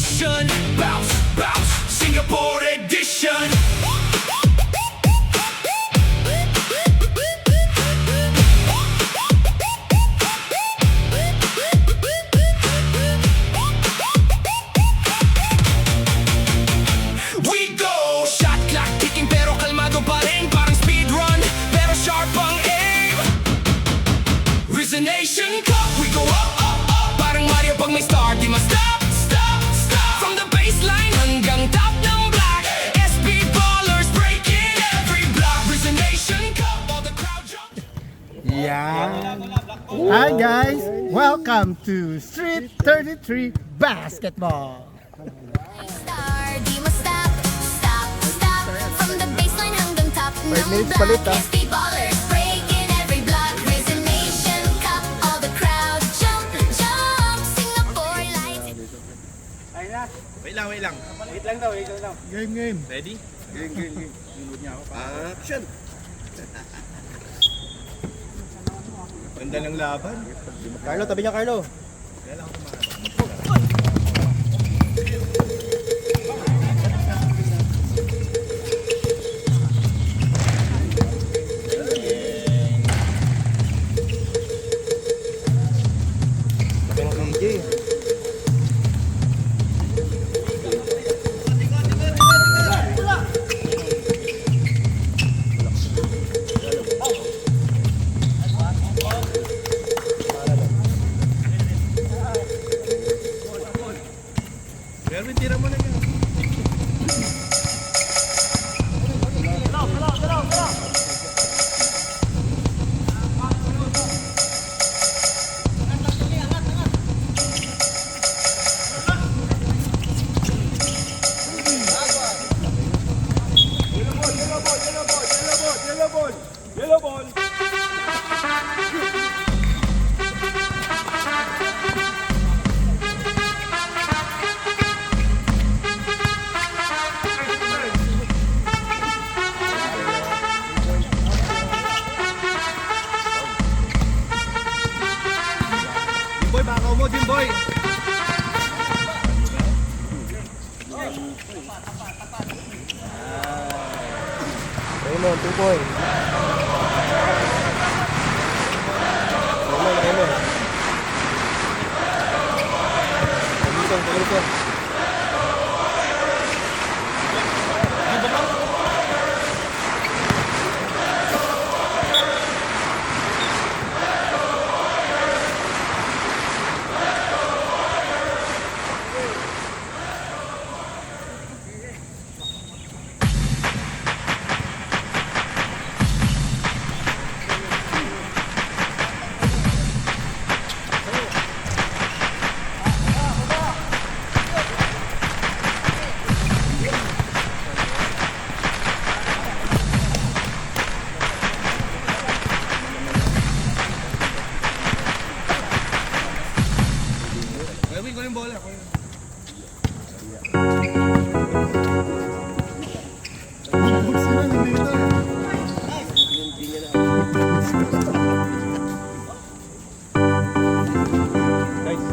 mission. Bounce, bounce, Singapore edition. We go, shot clock ticking pero kalmado pa rin. Parang speedrun, pero sharp ang aim. Risen Nation Cup, we go up, up, up. Parang Mario pag may star, di ma-stop, stop, stop. From the baseline hanggang top ng black, SB ballers breaking every block. Risen Nation Cup, all the crowd jump. Yeah. Hi guys, welcome to Street 33 Basketball. Star, di mo stop, stop, stop. From the baseline hanggang top ng minutes block, palit, ah. SB ballers breaking every block. Risen Nation Cup, all the crowd jump, jump. Singapore lights. Wait lang. Game. Ready? Game. Action! Ganda ng laban. Carlo, tabi niya Carlo. Pero tira mo na yan. Yellow ball. Jimboy, bakaw mo, Jimboy. Raymond, 2 points. Raymond. Pagalitan. Gawin ko yung bola.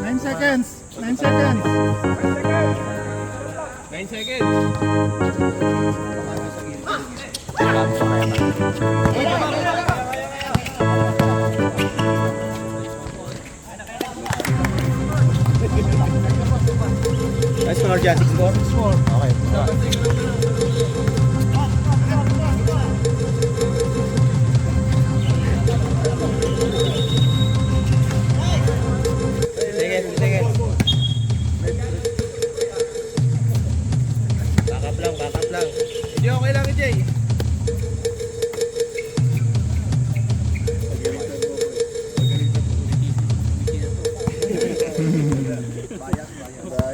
Nine seconds. 9 seconds. 9 seconds. Nice score, Jan. 6-4. Okay. Backup lang. Hindi okay lang, Jay.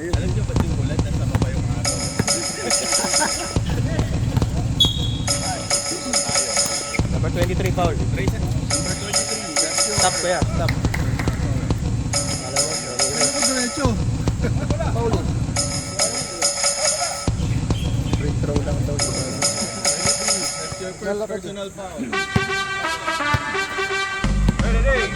Alam niyo ba't yung bulat nasa baba yung araw? Number 23 foul. Number 23. That's your... Stop kaya. Stop. Diretso. Foul. Free throw lang daw. That's your first personal foul. Ready?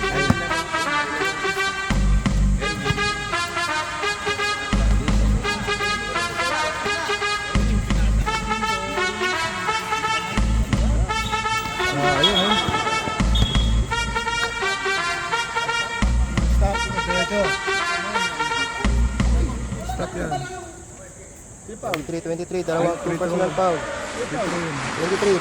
Stop yan. 23, dalawang personal foul. 23.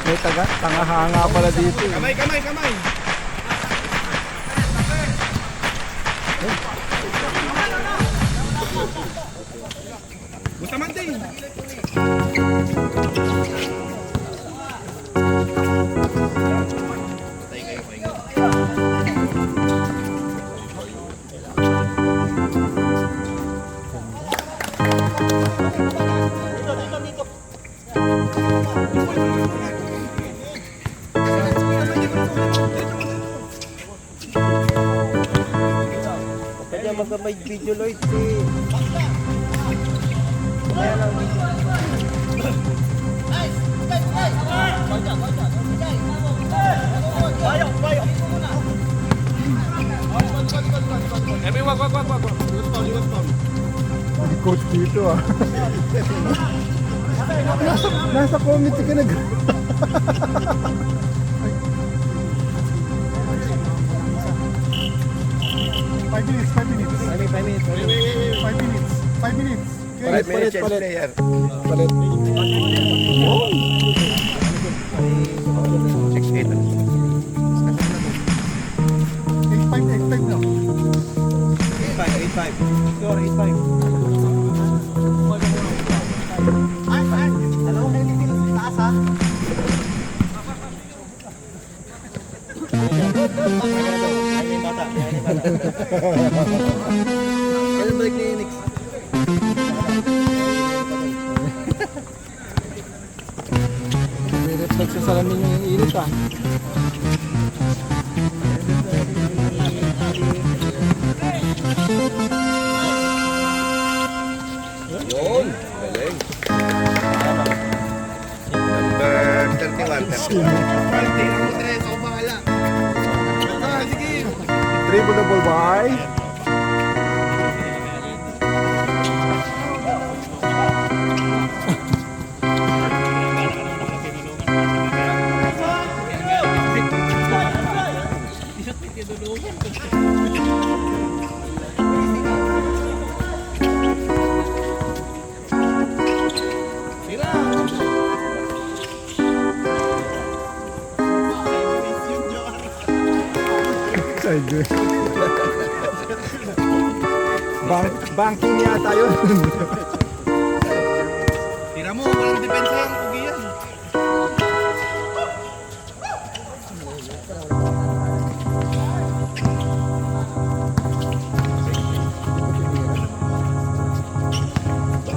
May tanga-hanga pala dito. Kamay, kamay, kamay. Bustamante. Kanya magkamay video Lloyd. Kaya lang video. Emi, wag. May coach dito ah. Nasa committee ka nag... Five minutes. 5 minutes. 5 minutes. Palit. Palit. 8-5 na. 8-5. Score 8-5. Kailan balik ni Nix? May reflex sa salamin yung init ah. Yun! Galing. Number 31. Dribble the ball by. Banking yata yun. Tira mo, walang depensa yan. Pugi yan.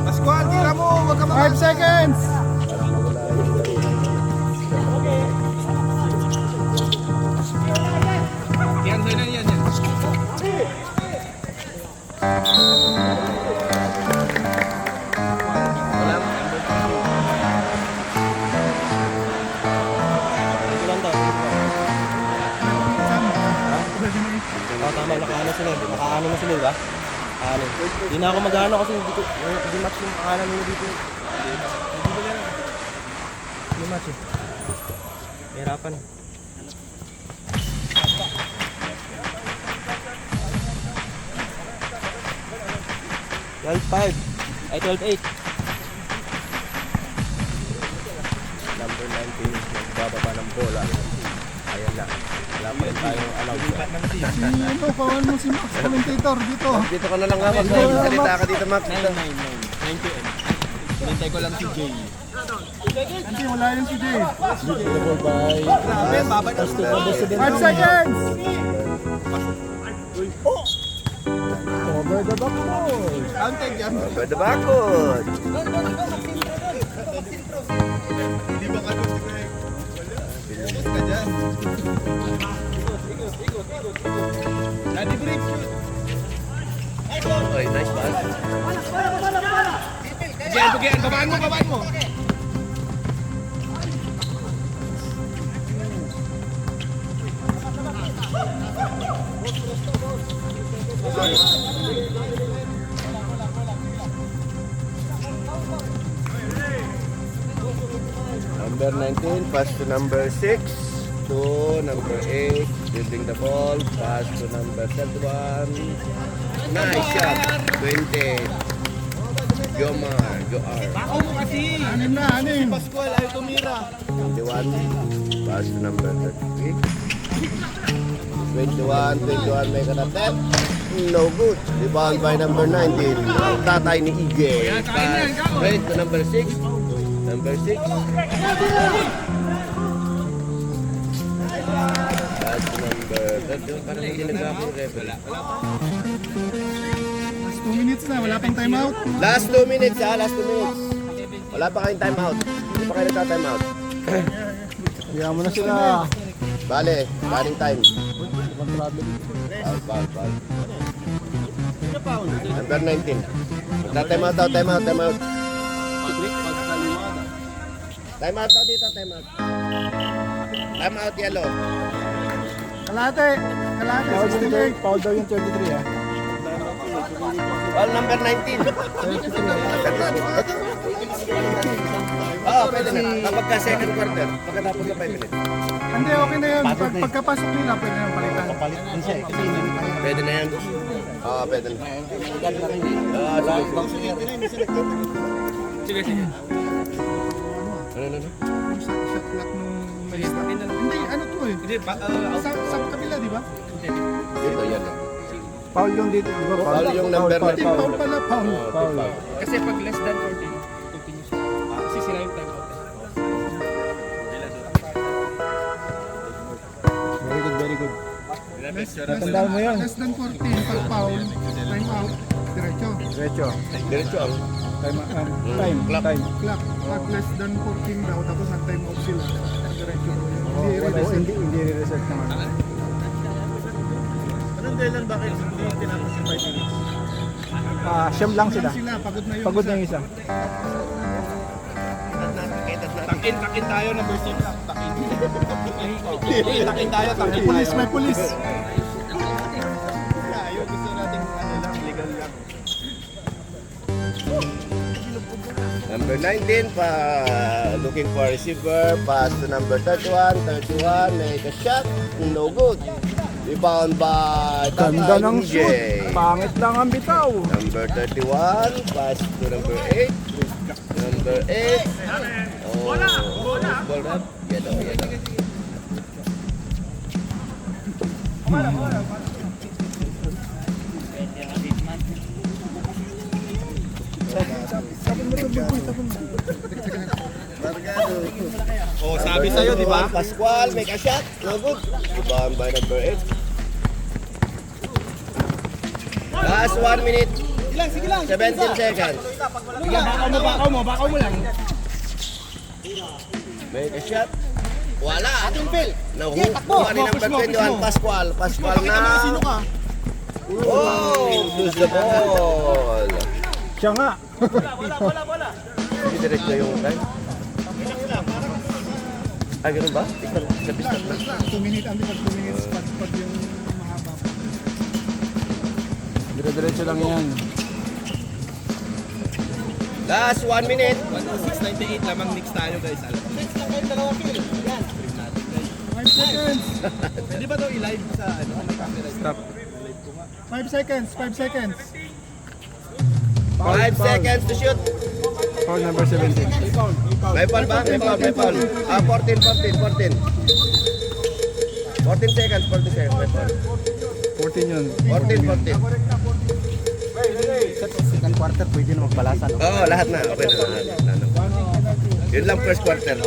Pascual, tira mo. Wag ka 5 seconds. Yan, yan. Ito lang daw. Tama, nakaano sila. Nakaano na sila, ba? Ano? Hindi na ako mag-ano kasi hindi match yung pangalan nila dito. Hindi match eh. Hirapan. $12-5. Ay, 12-8. Number 19. Nagbababa ng bola. Ayan na. Wala pa rin tayong allowed. Ano, pawan mo si Max, commentator dito. Dito ka na lang nga. Magsalita ka dito, Max. 9-9. Hinintay ko lang si Jay. Hindi, wala yun si Jay. Grabe, babay na. 5 seconds. Over the backboard. Counted yan. Over the backboard. Hindi ba ka gusto ko eh? Focus ka dyan. Daddy break. Okay, nice pass. Bugian. Babaan mo. Number 19, pass to number 6. To number 8, building the ball. Pass to number 31. Nice shot. 20. Joar. Bako mo kasi. Anim. Pascual, ayaw tumira. 21. Pass to number 33. 21, may kanatep. No good. Rebound by number 19. Ang tatay ni Ige. Pass straight to number 6. Number 6. Pass to number 31. Parang hindi nag-ako rebel. Last 2 minutes na, wala pang timeout. Last 2 minutes ha, last 2 minutes. Wala pa kayong timeout. Hindi pa kayo nagka-timeout. Kaya mo na sila. Bale, running time. Ibang travel. Foul. Number 19. Magta-timeout daw, timeout. Timeout daw dito, timeout. Timeout yellow. Kalate, Foul daw yung 33 ah. Foul number 19. Oo, pwede na. Kapag ka second quarter, pagkatapos ng 5 minutes. Hindi, okay na yun. Pagkapasok nila, pwede nang palitan. Pwede na yan. Oo, pwede na. Sige. Ano? Shot clock nung may start. Hindi, ano to eh. Sa kabila, di ba? Dito, yan. Foul yung dito. Foul yung number na Hindi, foul pala, foul. Foul. Kasi pag less than 14, continue siya. Kasi sila yung time out. Very good. Tandaan mo yun. Less than 14, pag foul, time out, diretso. Diretso ang. Time. Clock, pag less than 14 daw, tapos nag-time out sila. Diretso. Hindi reset. Hindi re-reset naman. Anong dahilan bakit hindi tinapos yung 5 minutes? Siyam lang sila. Sila, pagod na yun. Pagod na yung isa. Takin tayo, number 6. Takin tayo. May pulis. Ayaw, gusto natin legal lang. Number 19 pa looking for receiver, pass to number 31, make a shot, no good. Rebound by Ganda ng DJ. shoot. Pangit lang ang bitaw. Number 31, pass to number 8. Number 8. Oh, ball up. Yellow. Oh, sabi sa'yo, di ba? Pascual, make a shot, no good. Rebound by number 8. Last 1 minute. 17 seconds. Bakaw mo lang. Make a shot. Wala. Nahukuha ni number 21, Pascual. Pascual na. Sino ka? Oh, lose the ball. Siya nga. Hindi diretso yung time. Ganun ba? Sa pistat na. 2 minutes, pag 2 minutes, pag yung mahaba. Dire-diretso lang yan. Last 1 minute. 698 lamang next tayo, guys. 5 seconds. Pwede ba daw i-live sa camera? 5 seconds. 5 seconds to shoot. Foul number 17. May foul ba? May foul. 14. 14 seconds. May foul. 14 yun. 14. Second quarter, pwede na magbalasan. Oo, lahat na. Okay na. Yun lang first quarter.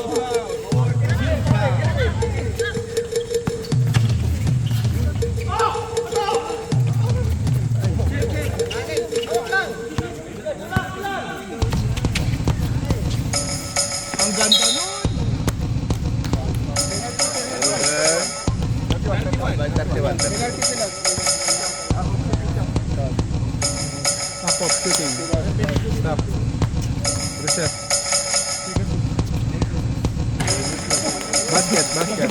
Stop, shooting. Stop. Reset. Basket, basket.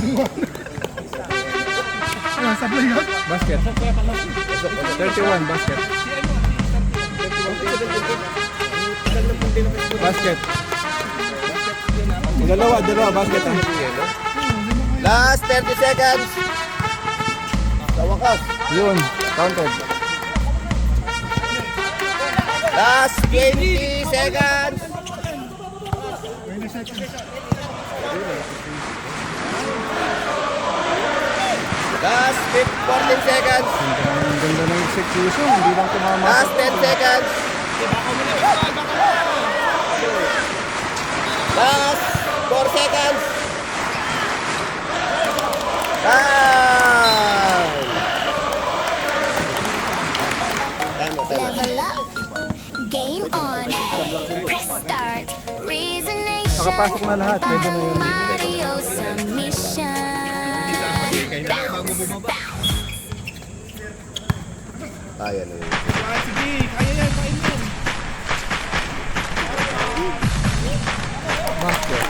Ayan, sablay yun. Basket. 31, basket. Basket. Dalawa, basket. Last 30 seconds. Sa wakas. Yun, counted. Last 20 seconds. 20 seconds. Last 14 seconds. Ang ganda ng execution, hindi lang tumama. Last 10 seconds. Last 4 seconds. Time. Level up. Game on. Press start. Reasonation. Nakapasok na lahat, pwede na yun. Mario submission. Kaya na yun. Sige, kaya yan, kain yan. Basket.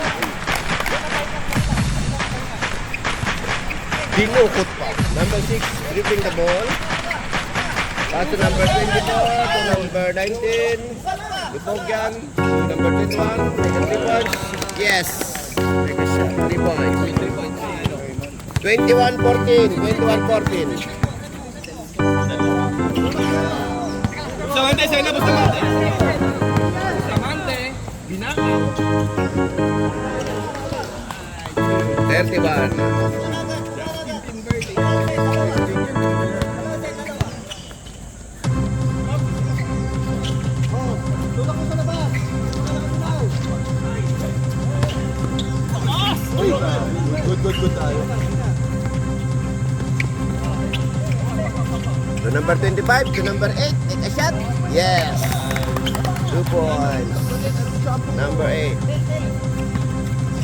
Dinukot pa. Number 6, dribbling the ball. Pass to number 24, to number 19. Lupogyan. Number 21, second 3 points. Yes. Take a shot. 3 points. 21-14. 21-14. Bustamante, sa'yo na, Bustamante. Bustamante, binakaw. 31. Good tayo. To number 25, to number 8, take a shot. Yes. 2 points. Number 8.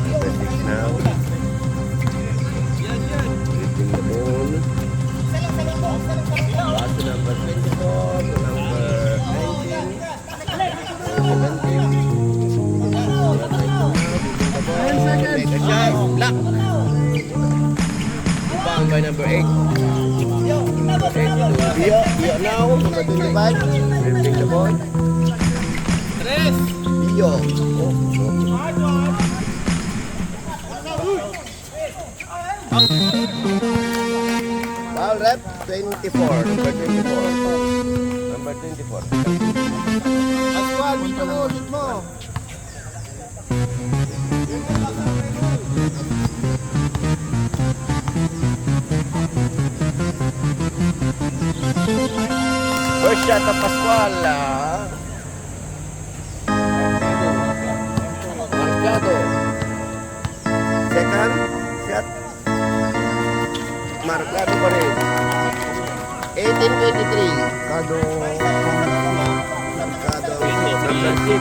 Number 6 now. Dribbling the ball. Pass to number 24, to number 19. 17. Take a shot. Block. Rebound by number 8. Bio now, number 25. Dribbling the ball. Bio. Foul rep 24. Number 24. Number 24. Aswal, dito mo, shoot mo. First shot of Pascual. Marcado. Second shot. Marcado pa rin. 18-23. Kado. Marcado. Number 6.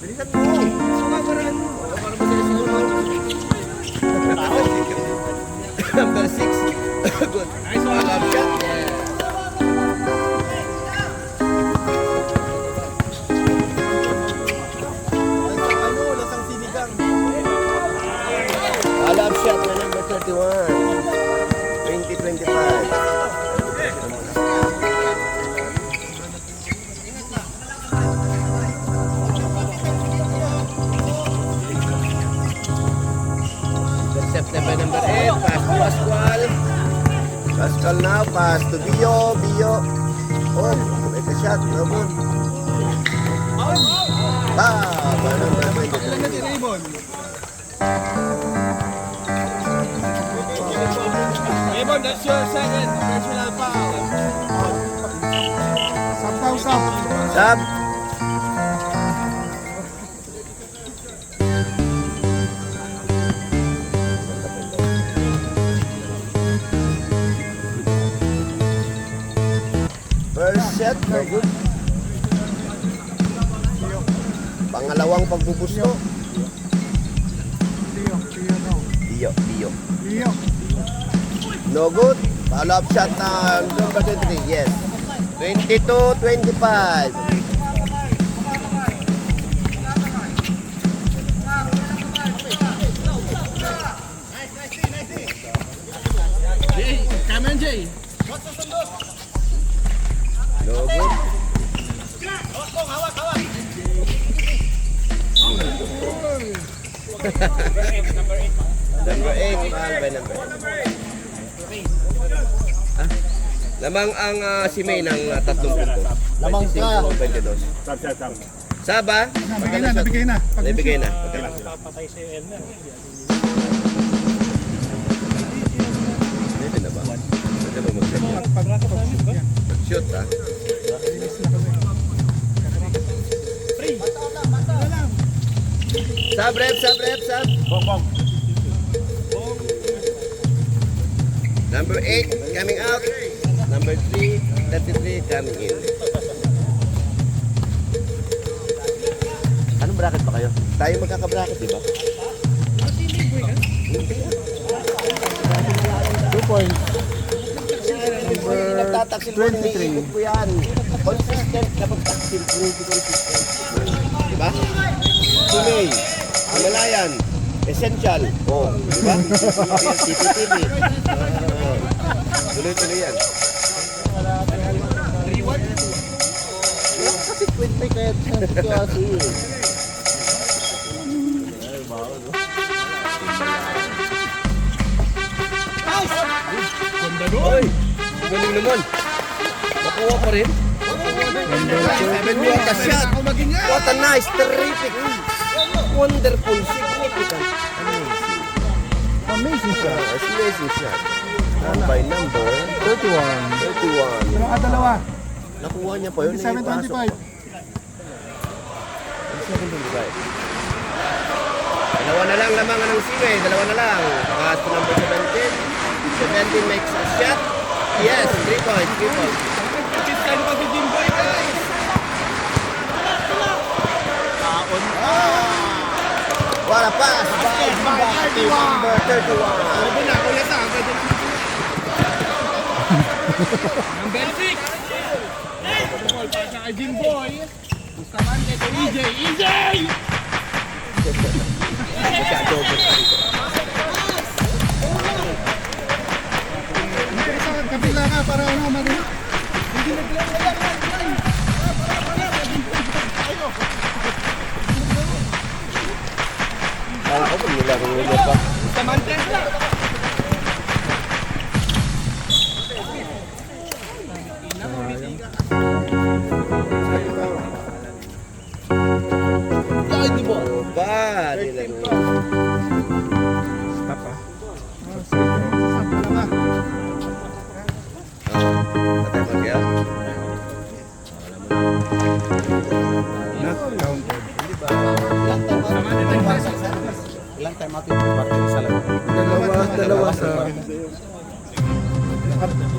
Bilisan mo. Number 6. Good. Nice one. Love shot. Love shot na number 31. 20-25. Intercept na by number 8. Pass to Pascual. Pascual now. Pass to Bio. Bio. Oh, make a shot. No good. By number 23. Raymond, that's your second personal foul. Stop. Stop. First set, no good. Pangalawang pagbubusto. Tio now. Bio. Leo. No good. Follow-up shot ng number 23. Yes. 22-25. Come on, Jay. No good. Number 8. Mahal by number 8. Ah? Lamang ang si May ng 3 punto. Lamang ka. 22. Saba? Nabigay na. Nabigay na. Pwede na ba? Pwede ba mag-set yan? Shoot ah. Sab, rep, sab. Number 8 coming out. Number 3, 33 coming in. Anong bracket pa kayo? Tayo magkaka-bracket, di ba? 2 points. Nagtataksil mo, iniikot ko yan. Consistent kapag taksil, hindi consistent. Di ba? Sumay, Himalayan, Essential. Oh, di ba? TTTV. Tuloy-tuloy yan. Kasi 20 kaya kasi. Oy, galing naman. Nakuha pa rin. 7 meters shot. What a nice, terrific, wonderful, significant, Amazing siya. amazing shot. By number 31. Dalawa. Nakuha niya pa yun. 725. 725. Dalawa na lang lamangan ng Sime. Dalawa na lang. Pass to number 17. 17 makes a shot. Yes, 3 points. What a pass by number 31. Number 6. Sa Jimboy. Bustamante kay EJ. Masyado. Kabila ka para ano, marunong. Ako kung nilaro nila pa. Bustamante. Ba, nilaro. Patay mo siya. Ilang time natin yung party sa lahat? Dalawa sa...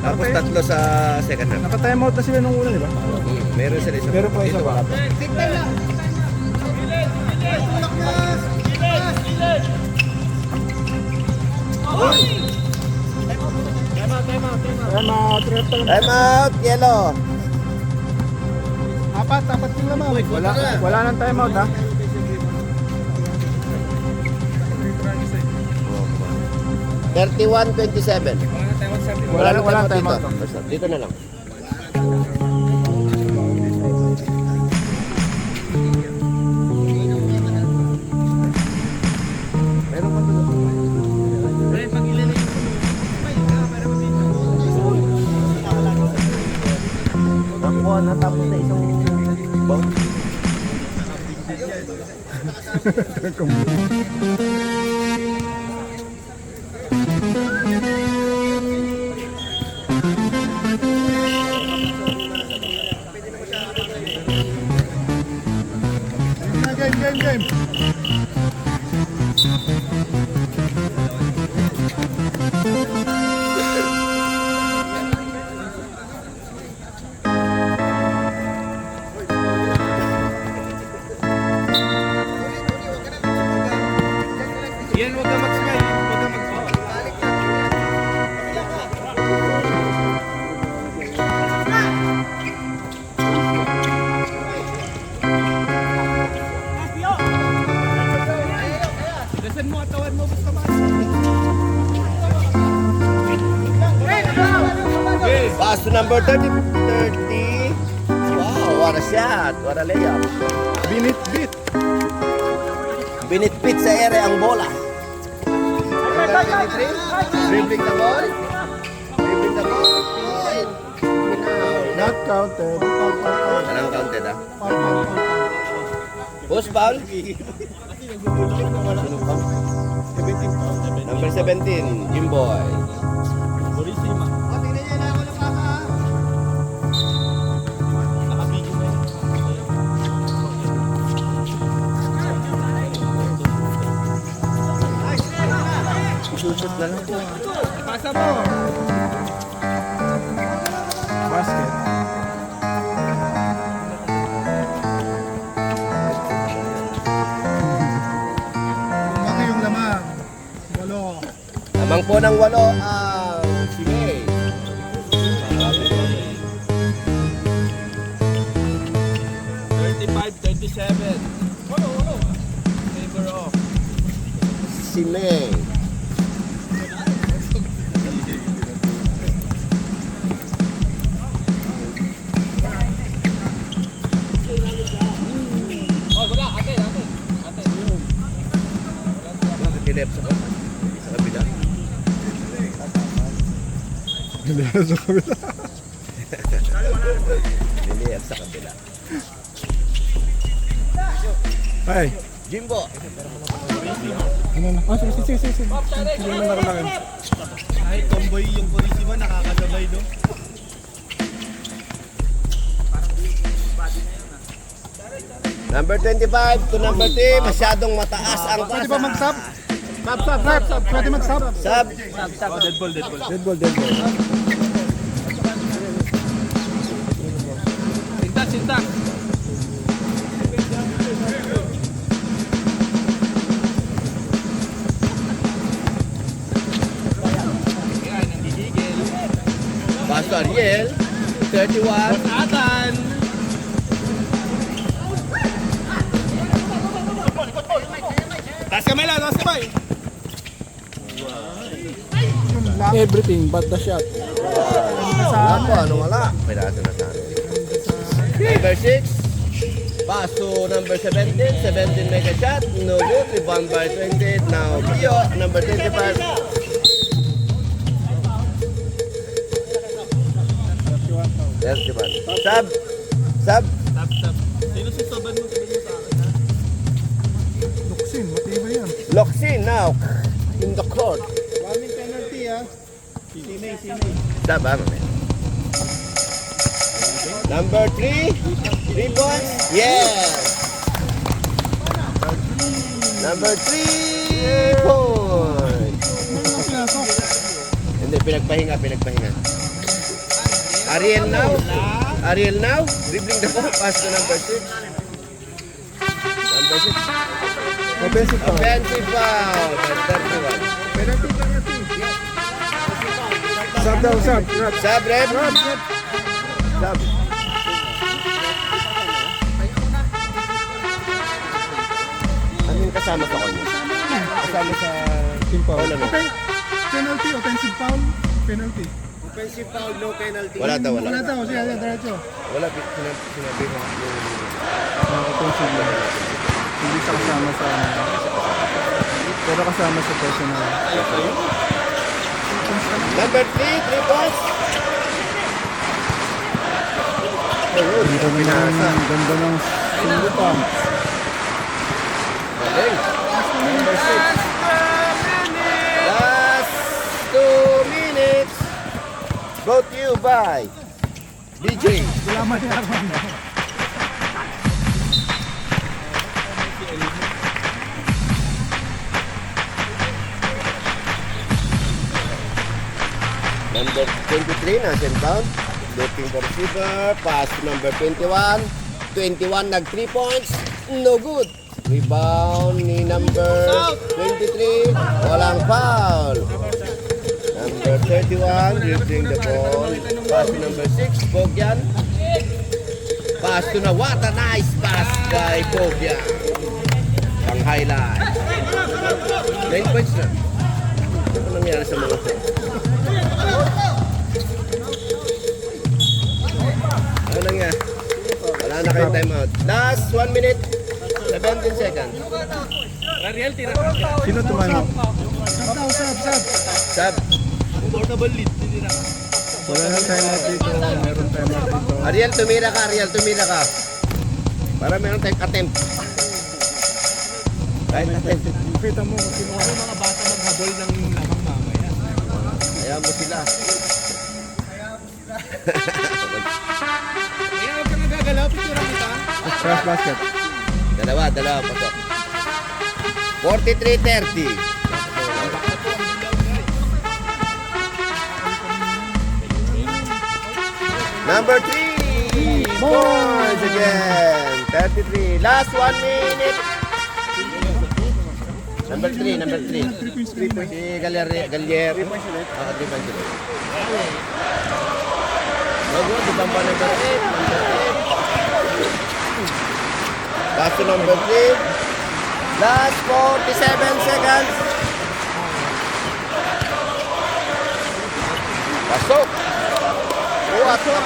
Tapos 3 sa second half. Naka-time out na sila nung una, di ba? Meron sila isa. Meron pa isa ba? Time out, trip pa lang. Time out, yellow. Apat yung naman. Wala nang time out ha? $31-27. Wala nang time out. Dito na lang. Nakuha na tapos na isang Bang. Game. Pass to number 30. Wow, what a shot. What a layup. Binit-bit. Binitbit sa ere ang bola. Number 23. Dribbling the ball. Dribbling the ball. Not counted. Walang counted ah. Post foul. Number 17, Jimboy. Isusot na lang po. Pasa mo. Basket. Lumaki yung lamang. Walo. Lamang po ng 8 ang si May. 35-37. Favor off. Si May. Kilip sa kabila. Sa kabila. Niliyap sa kabila. Ay. Jimbo. Ano na? Ah, sige. Hindi mo nakalangin. Kahit tomboy yung Purisima, nakakasabay doon. Number 25 to number 3, masyadong mataas ang Pwede pasa. ba mag-sub? Sub. Pwede mag-sub? Sub. Oh, dead ball. Dead ball. Sintak. Ayan, nanggigigil. Pass to Ariel. 31. Atan. Taas kamay lang, taas kamay. Everything but the shot. Wala po, ano wala? Piraso na sa akin. Number 6. Pass to number 17. 17 make a shot. No good. Rebound by 28. Now, Pio, number 25. Yes, diba? Sub. Tap. Sino si Soban mo? Sabihin mo sa akin, ha? Luksin, matibay yan. Loxin now. In the court. Maraming penalty ah. Sinay. Sub, ano? Number 3. 3 points. Yes. Number 3 points. Pinasok. Hindi, pinagpahinga. Ariel now, dribbling the ball, pass to number 6. Number 6. Offensive foul. Offensive foul, Penalty. Sub daw, sub. Sub, rep. Sub. Ano yung kasama sa kanya? Kasama sa... Team foul. Wala na. Penalty, offensive foul. Penalty. Offensive foul, no penalty. Wala daw. Siya, diretso. Wala, sinabi ko. Offensive lang. Hindi siya kasama sa pero kasama sa personal. Number 3, 3 points. Ganda ng singutan. Galing. Number 6. Last 2 minutes. Brought to you by DJ. Salamat yaman. Number 23, nasa inbound. Looking for receiver. Pass to number 21. 21 nag 3 points. No good. Rebound ni number 23. Walang foul. Number 31, dribbling the ball. Pass to number 6, Bogyan. Pass to what a nice pass by Bogyan. Pang highlight. 9 points na. Ano nangyari sa mga to? 1 minute, 17 seconds. Sino tumalo? Sab. Wala nang time out dito. Meron time out dito. Ariel, tumira ka. Ariel, tumira ka. Para meron tayong attempt. Kahit attempt. Kita mo kung sino ka. Mga bata maghabol ng lamang mamaya. Ayaw mo sila. Kaya huwag ka nagagalaw, picture kita. Cross basket. Dalawa pa to. 43-30. Number 3 points again. 33. Last 1 minute. Number 3. Si Gallier. 3 points ulit. 3 points ulit. Logo, di ba number 8? Last to number 3. Last 47 seconds. Pasok. Pasok.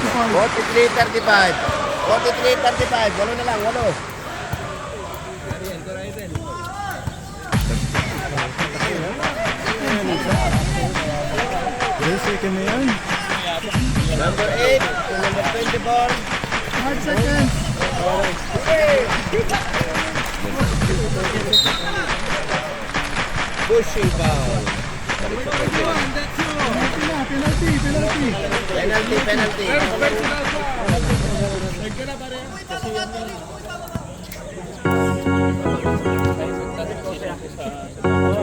43-35. 43-35. Walo na lang, walo. Second na yan. Number 8 to number 24. 5 seconds. Pushing foul. Penalty.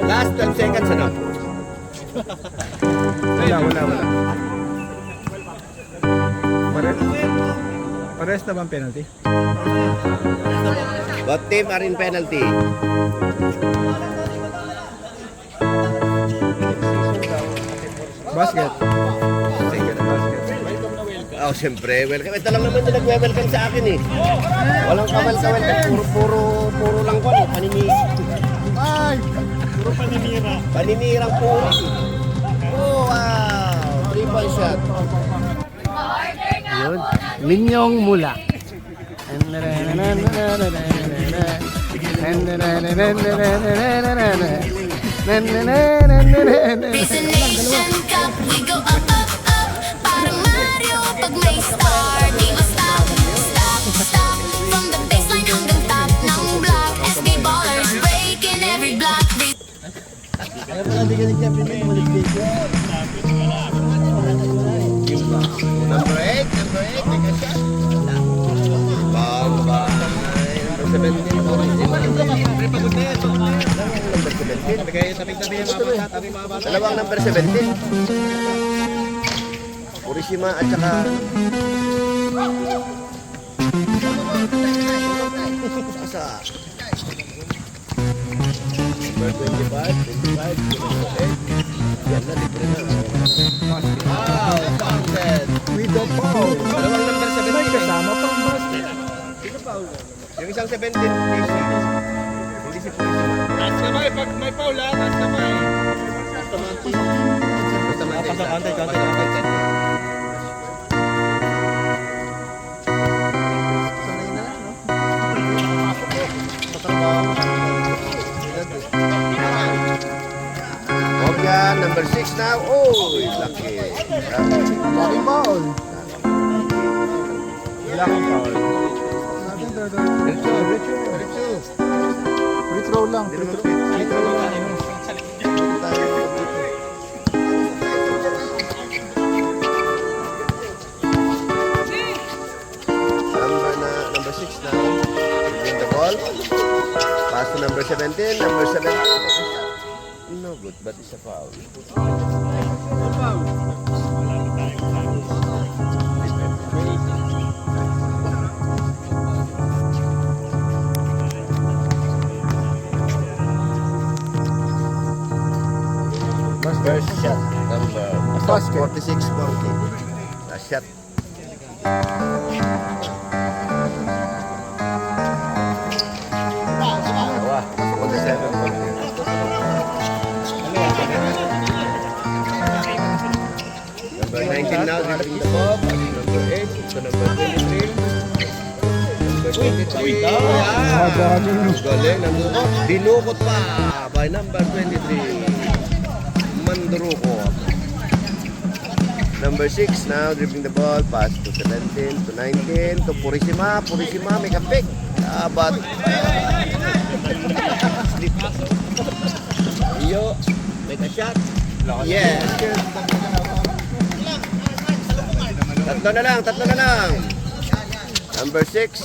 Last 12 seconds ano? Wala. Pares na bang penalty? Both team are in penalty. Basket. Second basket. Oh, siyempre, welcome. Ito lang naman yung nagwe-welcome sa akin eh. Walang kawal-kawal. Puro lang ko eh. Paninirang puro. Oh, wow. 3-point shot. Yun. Minyong mula. Risen Nation Cup, we go up, up, up. Parang Mario pag may star. Di mo stop, stop, stop. From the baseline hanggang top ng block. SB ballers breaking every block. Number 8, take a shot. Bye-bye. Number 17. Dalawang number 17. Urishima at saka Sasa. Number 25, 8. Yan na, libre na. Wow, counted. With the foul. Dalawang number 17. May kasama pang basket. Yung isang 17, hindi si Taas kamay, pag may foul ha, taas kamay. Yan, number 6 now. Oh, lucky. Lucky foul. Lucky foul. Free throw lang. Number 6 now. Bring the ball. Pass to number 17. Number 17. No good, but it's a foul. First shot, number 46-40. Last shot. Dalawa, 47-40. Number 19 now dribbling the ball. Pass to number 8 to number 23. Number 23. Galing, nandukot. Dinukot pa by number 23. Mandurukot. Number 6 now dribbling the ball. Pass to 17 to 19 to Purisima. Purisima may kapik. But slip. Iyo, make a shot. Yes. Tatlo na lang. Number 6.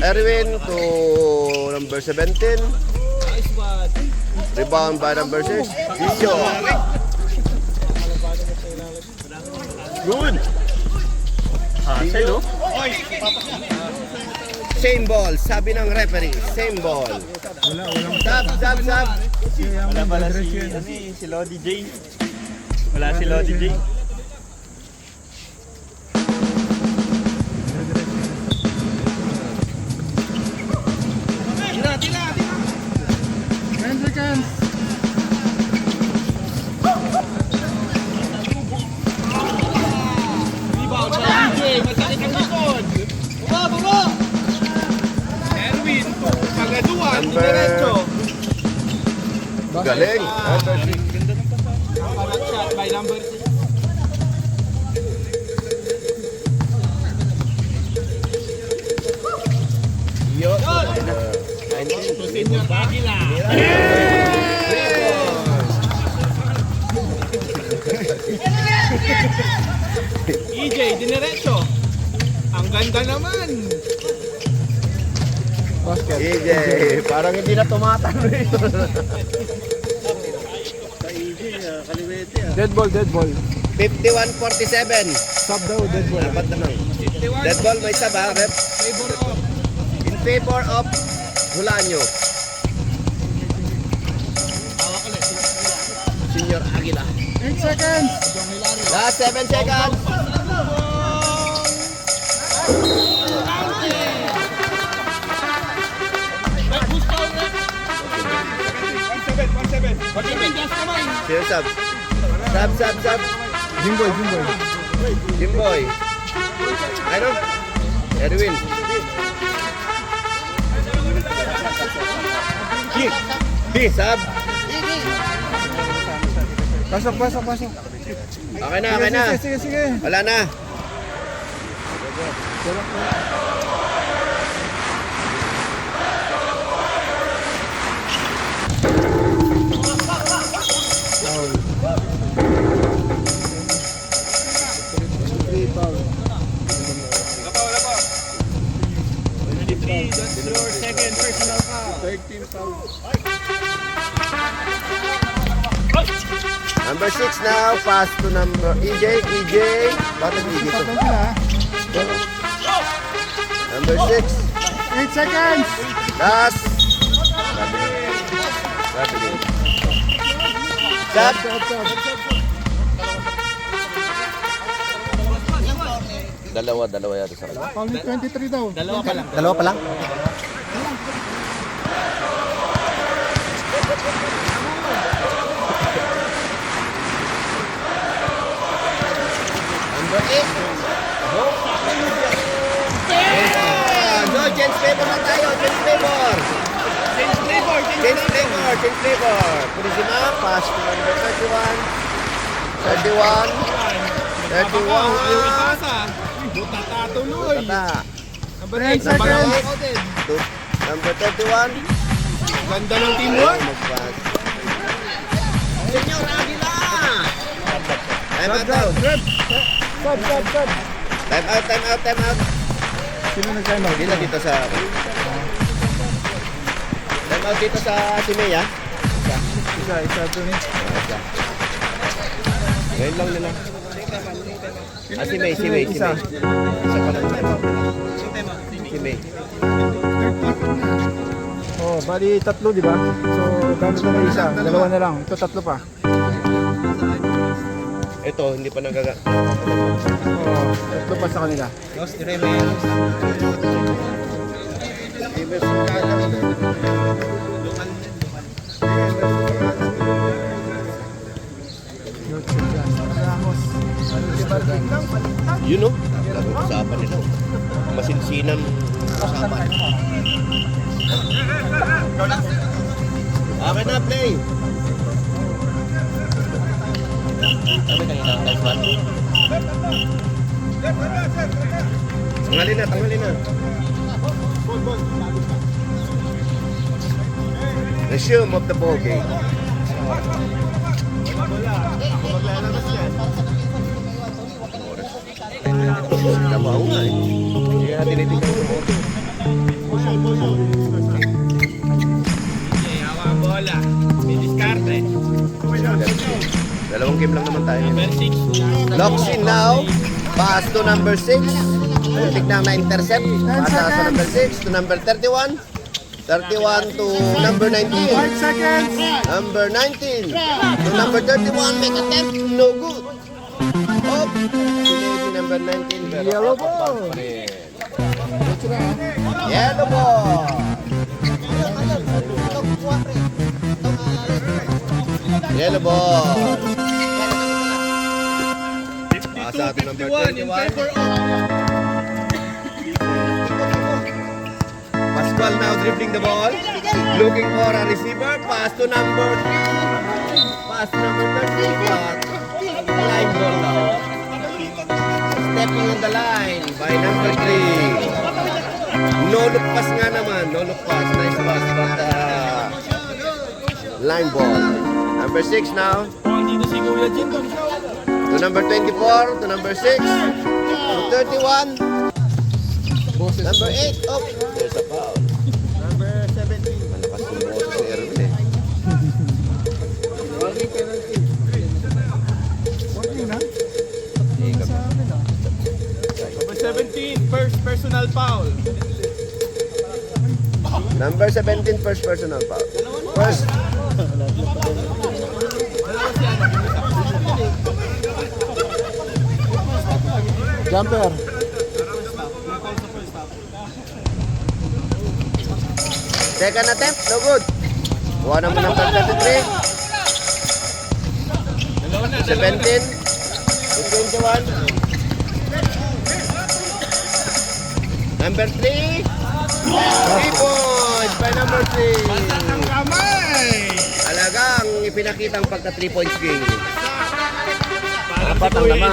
Erwin to number 17. Rebound by number 6. Dicho. Good. Dicho. Same ball, sabi ng referee. Same ball. Sab. Wala pala si Lodi J. Wala si Lodi J. 10 seconds. Galing. By number 6. Yo. Senior Aguila. EJ, diniretso. Ang ganda naman. EJ, parang hindi na tumatalo ito. Dead ball. 51-47. Sub daw, dead ball. Dapat naman. Dead ball, may saba, rep. In favor of Hulanyo. Senior Aguila. 8 seconds. Last 7 seconds. Sino sub? Sub. Jimboy. Jimboy. Ano? Erwin. Sub. Pasok. Okay na. Sige. Wala na. Second personal foul. 13 fouls. Number 6 now. Pass to number EJ. Bakit hindi dito? Tatlo sila. Number 6. 8 seconds. Last. Sub. Dalawa yata sa kanila. Foul ni 23 daw. Dalawa pa lang? Number 8. No, change flavor na tayo. Change flavor. Purisima, pass to number 31. 31. Tuloy. Tata. Number 10 8. seconds. Number 31. Ganda ng teamwork. Mag-pass. Senyor Aguila! Time out daw. Sub. Time out. Sino nag-time out? Dito sa... Time out dito sa si Mea. Isa to ni. Ngayon lang nila. Si May. Isa pa lang time out. Si May. Oh, bali tatlo, di ba? So, gamit na isa. Dalawa na lang. Ito tatlo pa. Ito, hindi pa nagaga. Oh, tatlo pa sa kanila. Ramos. Yun no? Lagong usapan nila. Masinsinan usapan. Okay na, play. Sabi kanina, nice one. Tanggalin na, tanggalin na. Resume of the ball game. Trabaho nga eh. Hindi nga tinitignan ko mo. Bola. May diskarte. Dalawang game lang naman tayo. Number 6. Locks in now. Pass to number 6. Tignan na intercept. Pasa sa number 6 to number 31. 31 to number 19. 5 seconds. Number 19 to number 31. Make attempt. No good. Oh. Sinedi number 19. Pero Yellow ball. pa rin. Yellow ball. Yellow ball. Pasa to number 21. Pascual now dribbling the ball. Looking for a receiver. Pass to number 3. Pass to number 30. But line ball now. Stepping on the line by number 3. No look pass nga naman. No look pass. Nice pass. But line ball. Number 6 now. Dito si Kuya Jim. To number 24. To number 6. To 31. Number 8. Oh, there's a foul. Number 17. Malakas yung boses ni Erwin eh. Working na. Number 17. First personal foul. Number 17, first personal foul. First. Jumper. Second attempt, no good. Kuha naman number 33. 17. 21. Number 3. 3 points by number 3. Talagang ipinakitang pagka 3 points game. Apat ang lamang.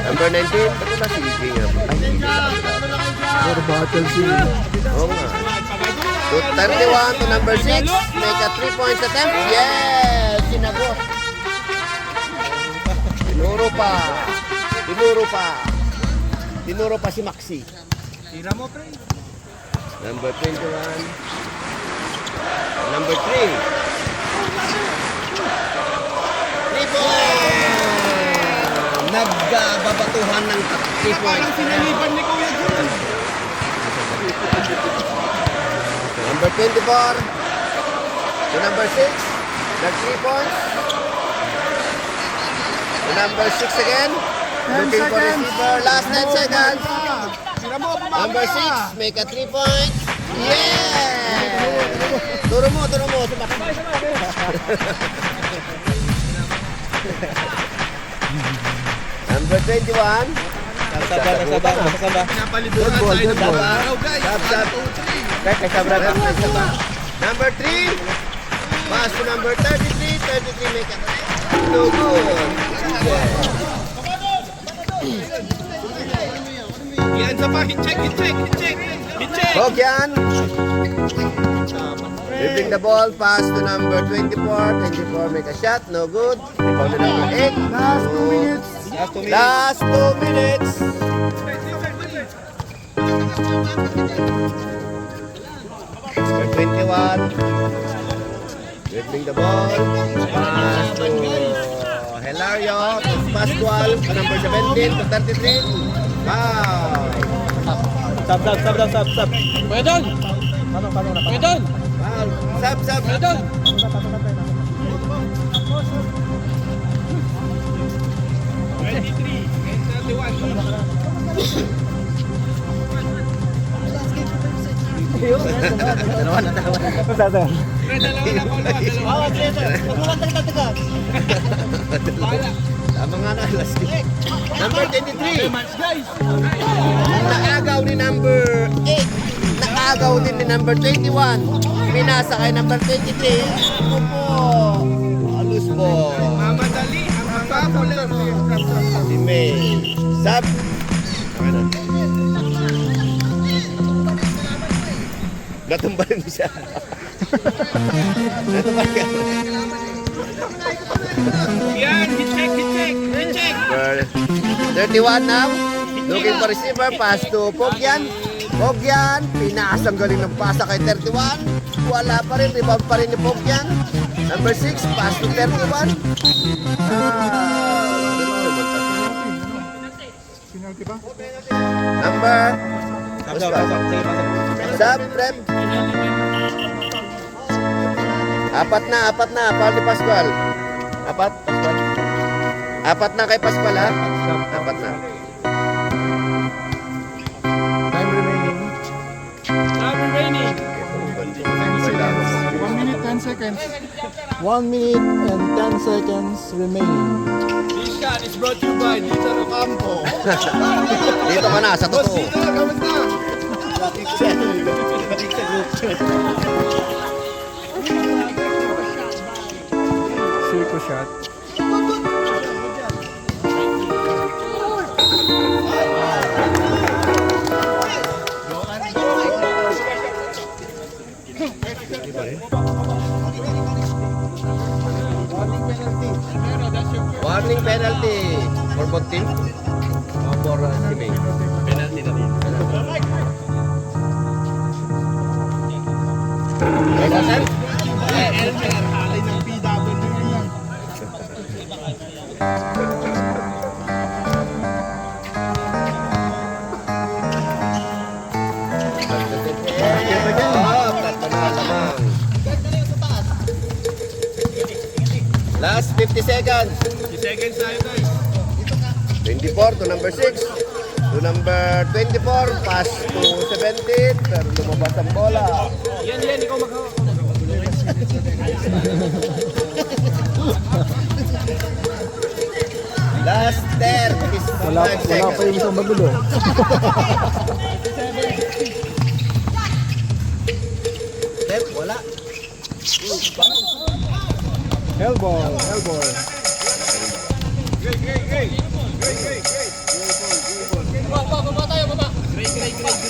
Number 19. Ba't ba si King? For battle scene. Oo nga. To 31 to number 6. Make a 3 points attempt. Yes! Sinagot. Tinuro pa. Tinuro pa. Tinuro pa si Maxi. Tira mo, pre. Number 21. Number 3. 3 points! Nagbabatuhan ng 3 points. Sinalipan ni Kuya Jim. Number 24. To number 6. Nag 3 points. To number 6 again. Looking for receiver. Last 10 seconds. Tira mo, Number 6. Make a 3 points. Yeah! Turo mo, turo mo. Sumakabay. Number 21. Saba. Pinapaliburan Good ball, tayo good ng ball. araw, guys. Sab, sab. Number 3. Pass to number 33. 33 make a no good. Yan sa pa, hit-check, hit-check, hit-check. Hit-check. Bogyan. Dribbling the ball. Pass to number 24. 24 make a shot. No good. Rebound to number 8. Last 2 minutes. Last 2 minutes. Number 21. Dribbling the ball. Pass to Hilario. To Pascual. To number 17. To 33. Wow. Sab. Kuya Don! Kuya Don! Wow. Sab, sab. Kuya Don! Mga na, last week. Number 23. Naagaw ni number 8. Naagaw din ni number 21. Pinasa kay number 23. Ako po. Alus po. Mamadali. Ang kapulit. Si May. Sab. Okay na. Natumba rin siya. Natumba rin. Yan, hit-check. 31 now. Looking for receiver. Pass to Pogyan. Pogyan. Pinasang galing ng pasa kay 31. Wala pa rin. Rebound pa rin ni Pogyan. Number 6. Pass to 31. Penalty ba? Number. Sub rep. Apat na. Paul ni Pascual. Apat, Pascual. Apat na kay Pascual, ha? Apat na. Time remaining. 1 minute 10 seconds. 1 minute and 10 seconds remaining. This shot is brought to you by Dito Campo. Dito ka na, sa totoo. Gawin na. Circle shot. Warning penalty. For both team? O for teammate? Penalty na rin. Penalty? Halay ng PW yan. Last 50 seconds. 50 seconds tayo guys. 24 to number 6. To number 24. Pass to 17. Pero lumabas ang bola. Yan, ikaw maghawak. Last 10 is Wala 5 seconds. pa yung isang magulo. Step, wala. Hellball.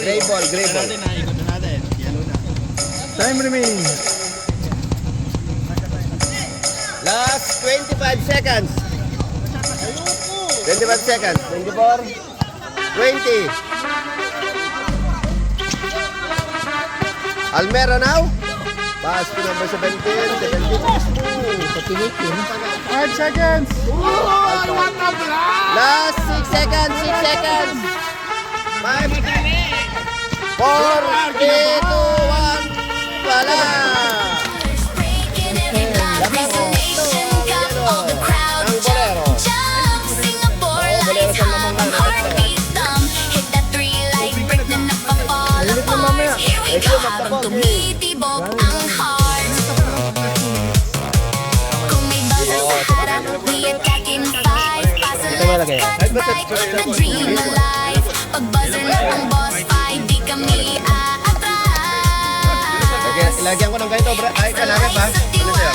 Gray ball. Time remaining. Last 25 seconds. 25 seconds. 24. 20. Almero now. Pass to number 17. 17. 5 seconds. Last 6 seconds. 6 seconds. 5. 4. 3, 2, 1. Wala. Breaking every block, Resonation Cup, all the crowd jump, Singapore lights up, ang heartbeat thump, hit that 3 like Britain up a fall apart. Here we go, habang tumitibok ang heart. Kung may buzzer sa harap, we attack in 5. Pass a left, cut right, keep the dream alive. Pag buzzer na ang boss 5, di kami aatras. Ilagyan ko ng ganito, bro. Ay, kailangan ba? Ano sa'yo?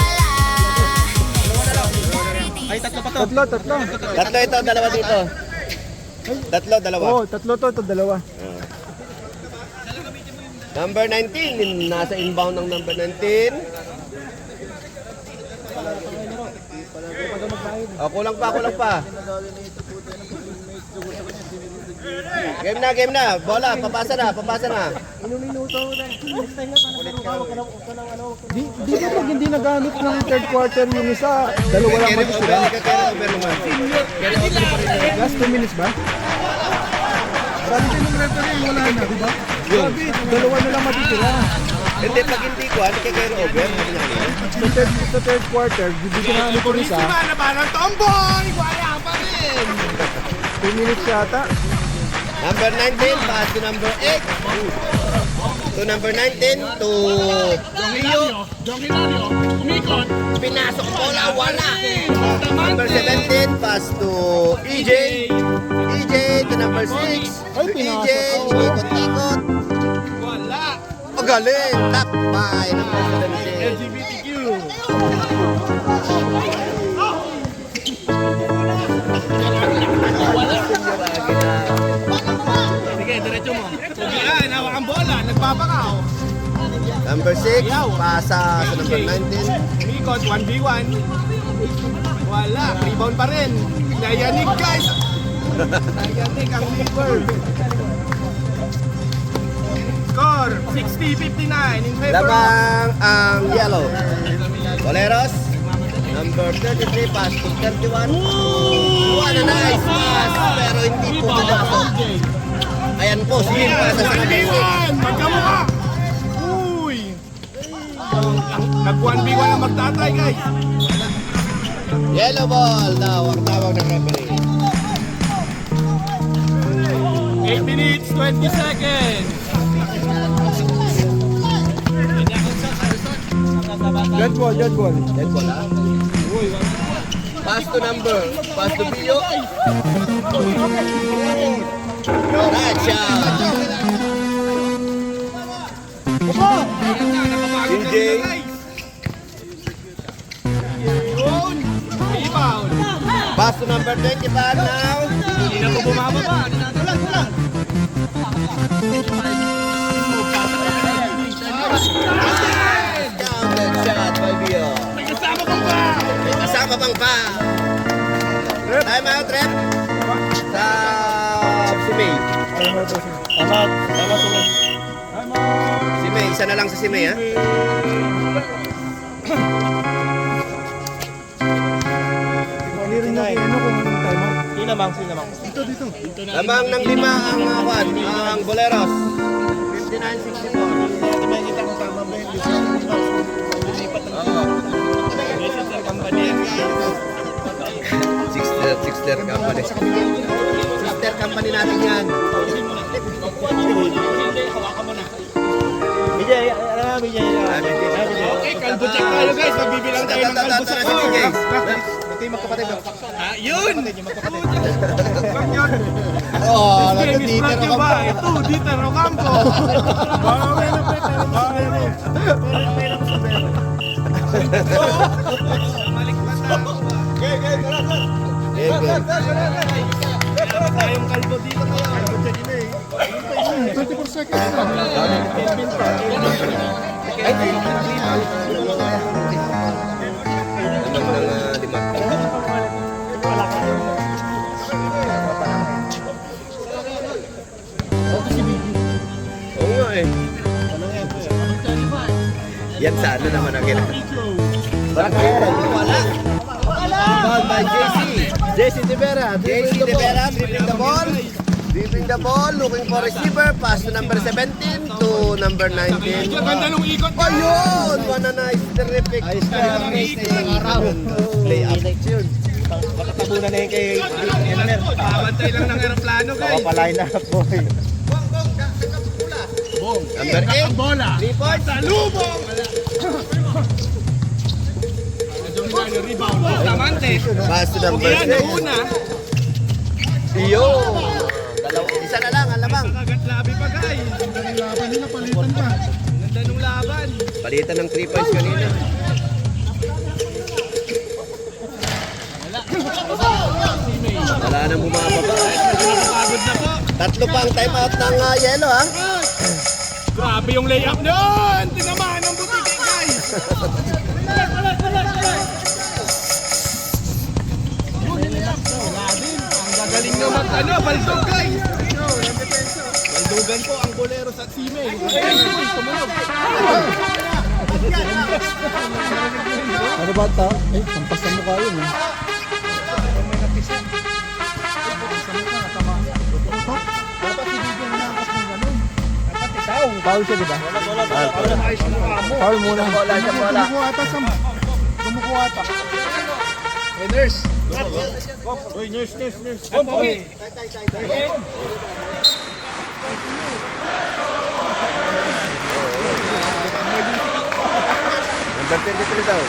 Ay, tatlo pa to. Tatlo. Tatlo ito, dalawa dito. Tatlo, dalawa. Oh, tatlo to, ito dalawa. Number 19, nasa inbound ng number 19. Oh, kulang pa. Game na. Bola, papasa na. Dito pag hindi nagamit ng third quarter yung isa, dalawa lang matitira. Last 2 minutes ba? Sabi ko nung referee, wala na, di ba? Sabi, dalawa na lang matitira. Hindi, pag hindi ko, ano kaya over? Sa third quarter, bibigyan namin ito isa. na parang tomboy! Wala pa rin! 2 minutes yata. Number 19, pass to number 8. to number 19 to Rio. Pinasok bola, wala. Number 17, pass to EJ. EJ to number 6. To EJ, ikot-ikot. O galing, tap by number 17. LGBTQ. Sige, diretso mo. Tugian, hawak ang bola. Nagpapakaw. Number 6, pasa sa number 19. Umikot, 1v1. Wala, rebound pa rin. Nayanig guys. Nayanig ang liver. Score, 60-59 in favor of Labang ang yellow. Boleros, number 33, pass to 31. What a nice pass, pero hindi po pinasok. Ayan po, sige pasa sa number 6. Magkamukha! Uy! Nag-1v1 ang magtatay, guys. Yellow ball daw ang tawag ng referee. 8 minutes, 20 seconds. Dead ball, dead ball. Dead ball, ha? Pass to number, pass to Pio. Right shot. EJ. Yun. Rebound. Pass to number 25 now. Hindi na po bumababa. Tulang. Counted shot by Pio. May kasama kang ba? May kasama pang pa. Time out, rep. Sa si May. Tama sila. Si May, isa na lang sa si May, ha? Hindi rin natin ano kung anong time out. Sinamang. Lamang ng 5 ang kwan, ang Boleros. 59-64. Sixter company. Sixter company natin yan. Bijay, ano nga Bijay? Okay, kalbo check tayo guys. Magbibilang tayo ng kalbo sa Sige. Ito yung magkapatid. Yun! Oh, Game is brought to you by Dieter Ocampo. Meron tayong kalbo dito ngayon. 24 seconds lang. Lamang ng 5. Oo nga eh. Yan sa ano naman ang ginagawa. Wala. Ball by JC. JC Rivera. JC Rivera dribbling the ball. Dribbling the ball, looking for receiver. Pass to number 17 to number 19. Ganda nung ikot. Ayun! What a nice, terrific. Layup. Tabunan na yun kay Enamer. Pabantay lang ng aeroplano guys. Papalain na boy. Number 8. Bola. 3 points. Salubong! Dominano rebound. Tamante. Pass to number Yan, 6. una. Iyo! Isa na lang, alamang. Kagat labi pa guys. Ganda ng laban nila, palitan pa. Ganda nung laban. Palitan ng 3 points kanina. Wala nang bumababa. Pagod na po. Tatlo pang timeout ng yellow, ha? Grabe yung layup doon. Tinamaan ang butike guys. Ang gagaling naman baldog guys. Baldogan po ang Boleros at Sime. Tumunog. Ano ba ito? Eh, sampas ng mukha yun eh. Foul siya, di ba? Foul muna. Bola sa bola. Kumukuha ata. Hey, nurse. Uy, nurse. Okay. Number 23 daw.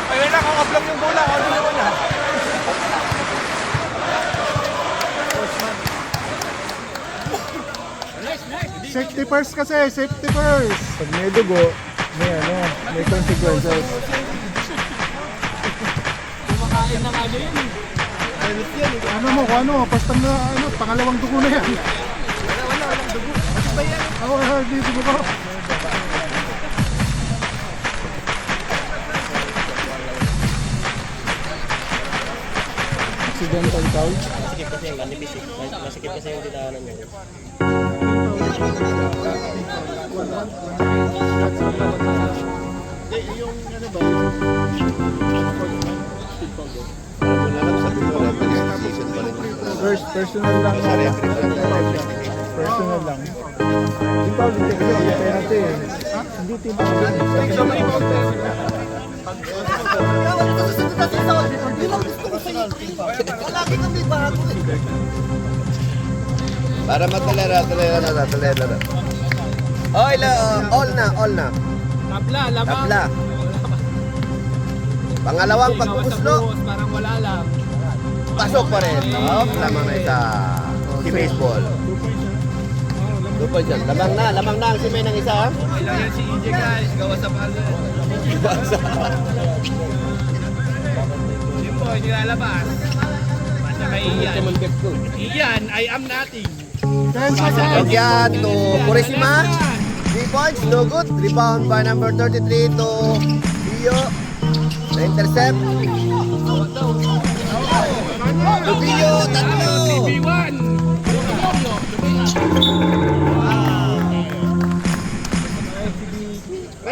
Ay, wala kang upload yung bola. Ano naman na? Safety first kasi, safety first. Pag may dugo, may consequences. Ano mo, kung ano, basta na, pangalawang dugo na yan. Walang dugo. Ano ba yan? Ako, hindi dugo ko. Accidental foul. Masikip kasi yung ganipis eh. Masikip kasi yung didaanan niya. Wala lang sa dito. Season pa rin. First, personal lang. Personal lang. Hindi pa ulit kasi yung penalty eh. Hindi team foul. Para matalera. Oh, all na. Tabla. Pangalawang pagpupuslo. Parang wala lang. Pasok pa rin. Lamang na isa. Si baseball. 2 points yan. Lamang na ang simay ng isa. Okay lang yan si EJ guys. Gawa sa palo. Yun po, nilalabas. Basta kay Ian. Ian, I am nothing. 10 seconds. Yan to Purisima. 3 points, no good. Rebound by number 33 to Pio. Na-intercept. To Pio, tatlo. 3v1.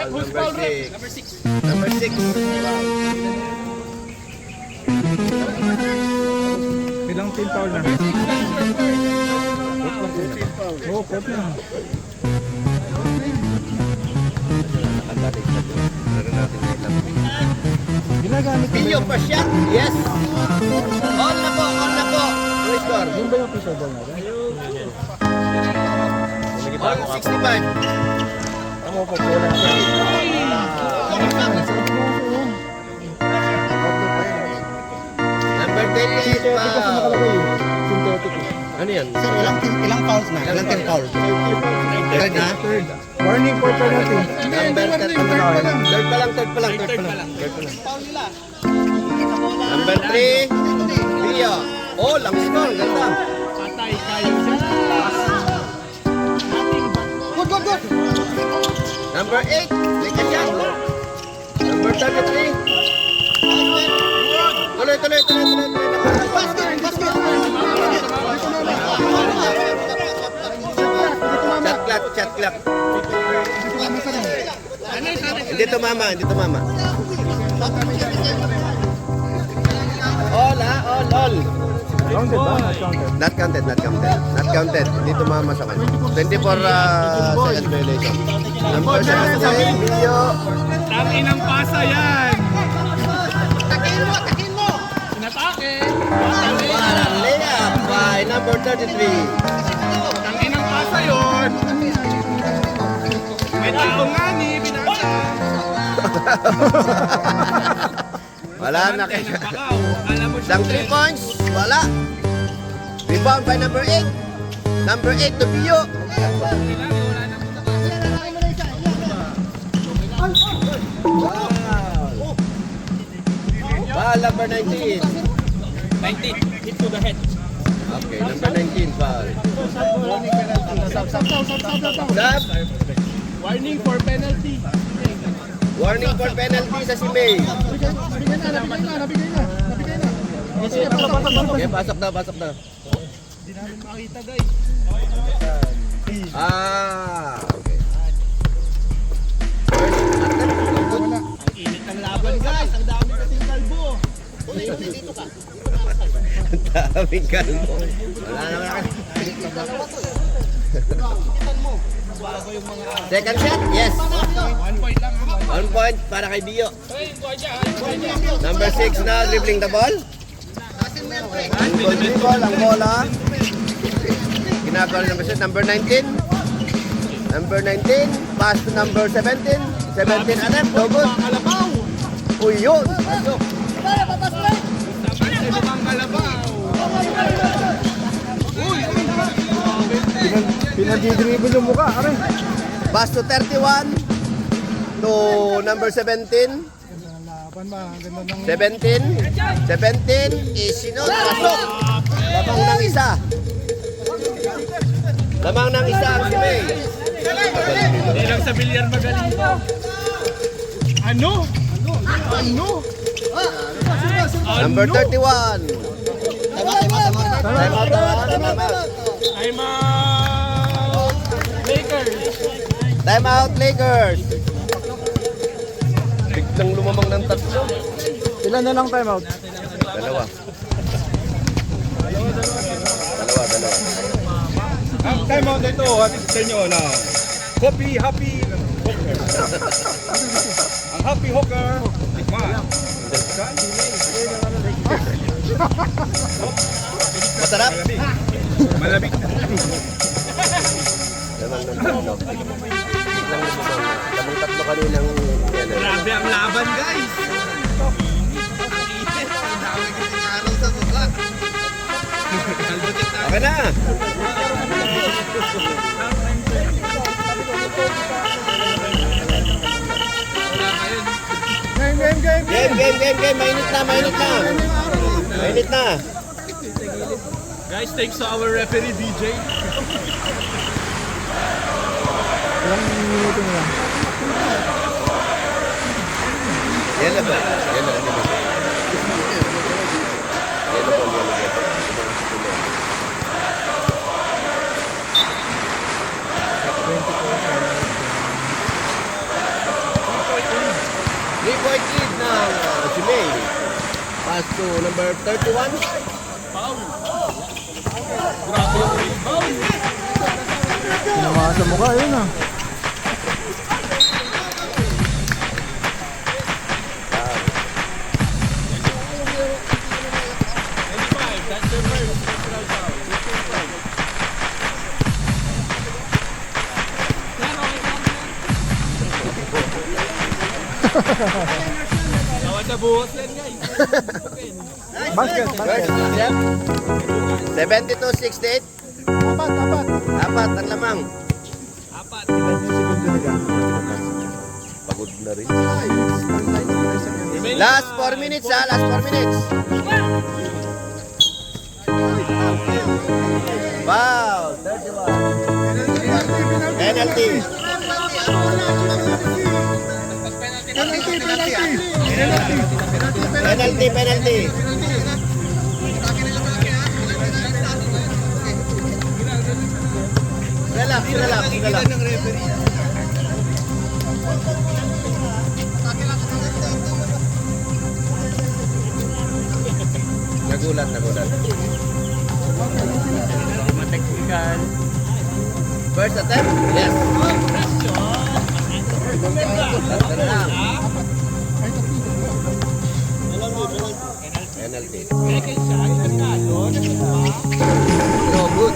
Number 6. Number 6. Ilang team foul na? Oo, fourth na. Ginagamit ko. Pio pa shot. Yes. On na po. Free score. Yung ba yung official ball natin? On 65. Tama po po lang. Number 28 Synthetic kasi pa. nakalagay eh. Synthetic eh. Ano yan? Sir, ilang fouls na? Ilang team foul? Third na? Third. Warning for penalty. Number 30 Third pa lang. Number 3 Pio. Oh, lang score. Ganda. Patay kayo dyan. Good! Number 8 Take a shot. Number 33 Tuloy. Shot clock. Hindi tumama. All. Counted ba? Not counted. Not counted. Hindi tumama sa kanya. 24 second violation. Number 7 Pio. Tangin ang pasa yan. Takin mo! Sinatake. Layup by number 33. Tangin ang pasa yun. May tao nga ni binasa. Wala na kayo. Bakaw, alam mo Isang 3 points. Wala. Rebound by number 8. Number 8 to Pio. Foul number 19. 19, hit to the head. Okay, number 19 foul. Stop. Warning for penalty. Warning for penalty sa si May. Nabigay na. Okay, pasok na. Hindi namin makita guys. Okay. Ang init ng laban guys. Ang dami kasing kalbo. Daming kalmo. Wala naman. Second shot? Yes. 1 point lang. 1 point para kay Bio. Hey, kuha dyan. Number 6 na dribbling the ball. Ball ang bola. Ginagawa ng number 19. Number 19, pass to number 17. 17 attempt, no good. Uy, yun. Pasok. Pinag-dribble yung mukha. Aray. Pass to 31 to number 17. Laban ba? Ang ganda ng... 17. 17 is sinod. Pasok. Lamang ng isa. Lamang ng isa ang si May. Hindi lang sa bilyar magaling. Ano? Ano? Number 31. Time out. I'm Lakers. Time out, Lakers. Biglang lumamang ng tatlo. Ilan na lang time out? Dalawa. Ang time out ito, hatid sa inyo na Happy Hooker. Ang Happy Hooker. Tikman. Masarap. Malamig. Lamang ng tatlo. Biglang lumamang. Lamang tatlo kaninang yan. Grabe ang laban, guys. Okay na. Game. Mainit na. Guys, thanks to our referee, DJ. Ilang minuto na lang? Yan na ba? Three-point lead ng si May. Pass to number 31. Ginawa sa mukha, yun ah. Tawad na buhos yan, guys. Basket. 72-68. Apat ang lamang. Pagod na rin. Last 4 minutes ha. Last 4 minutes. Wow. 31. Penalty. Penalty. Relax. Nagulat. Technical. First attempt? Yes. Penalty. No good.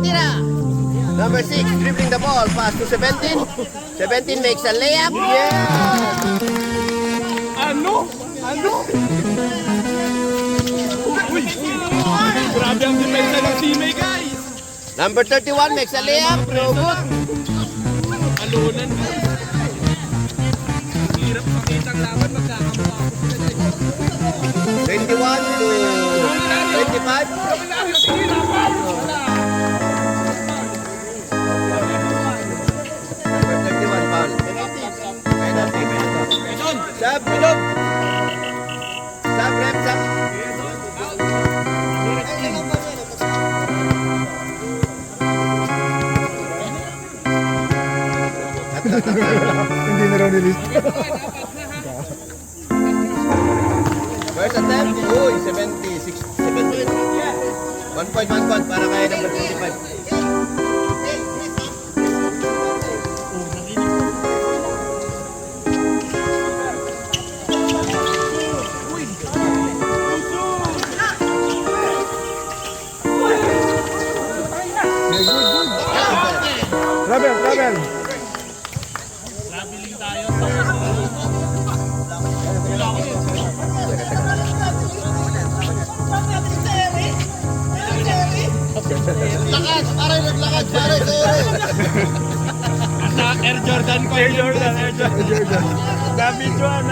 Tira. Number 6, dribbling the ball, pass to 17. 17 makes a layup. Ano? Uy! Grabe ang depensa ng teammate, guys. Number 31 makes a layup. No good. Alunan, guys. Hirap makita ang laban, magkakamukha ako sila, guys. 21 to 25. Number 31 foul. Penalty. Sub, rep, sub. Hindi na raw nilist. First attempt, uy, 76, 70. 1 point para kaya number 25. level. Lakad, pare, naglakad, pare, sorry. Air Jordan. Nabidyoan.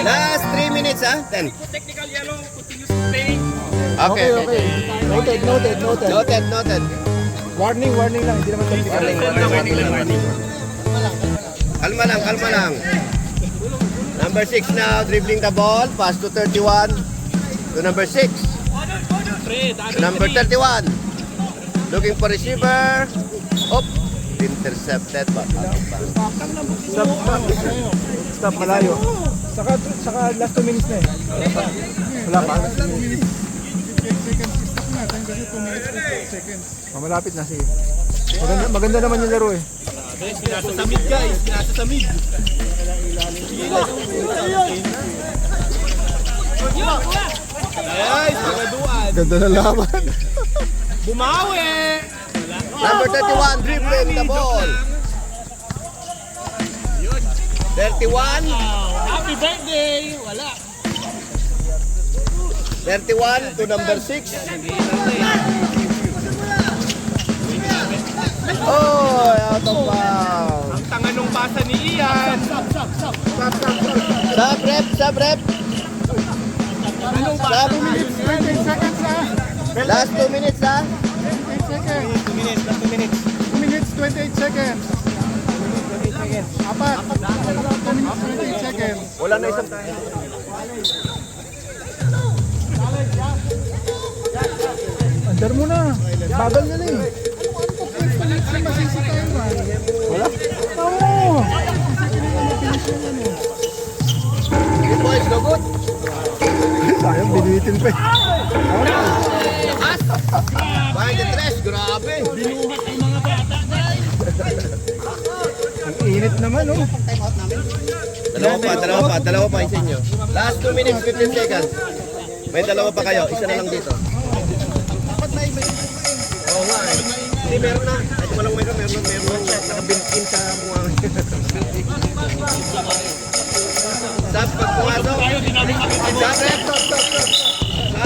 Last 3 minutes, ha? 10. Technical yellow, continuous play. Okay. Noted. Noted. Warning lang. Hindi naman technical. Kalma lang. Number 6 now, dribbling the ball. Pass to 31. To number 6. To number 31. Looking for receiver. Up. Intercepted. Stop, malayo. Saka last 2 minutes na eh. Wala pa. Malapit na, sige. Maganda naman yung laro eh. Nasa sa mid, guys. Nasa sa mid. Guys, magaduan. Ganda na laban. Bumawi! Number 31, dribbling the ball. 31. Happy birthday! Wala. 31 to number 6. Oh, out of bounds. Ang tanga nung pasa ni Ian. Sub rep. Anong pasa? 28 seconds ha. Last 2 minutes, ha? 28 seconds. 2 minutes, 28 seconds. Apat. 2 minutes, 28 seconds. Wala na isang tayo. Andar mo na. Bagal na eh. Wala? Oo. Good boys, no good. Sayang, binitin pa eh. Behind the trash, grabe. Ang init naman oh. Dalawa pa isa nyo. Last 2 minutes, 15 seconds. May dalawa pa kayo, isa na lang dito. Oo nga eh. Hindi, meron na. Ito walang meron na. Naka-built-in sa mga... Sab, pag pumasok. Sab, rep. Sab.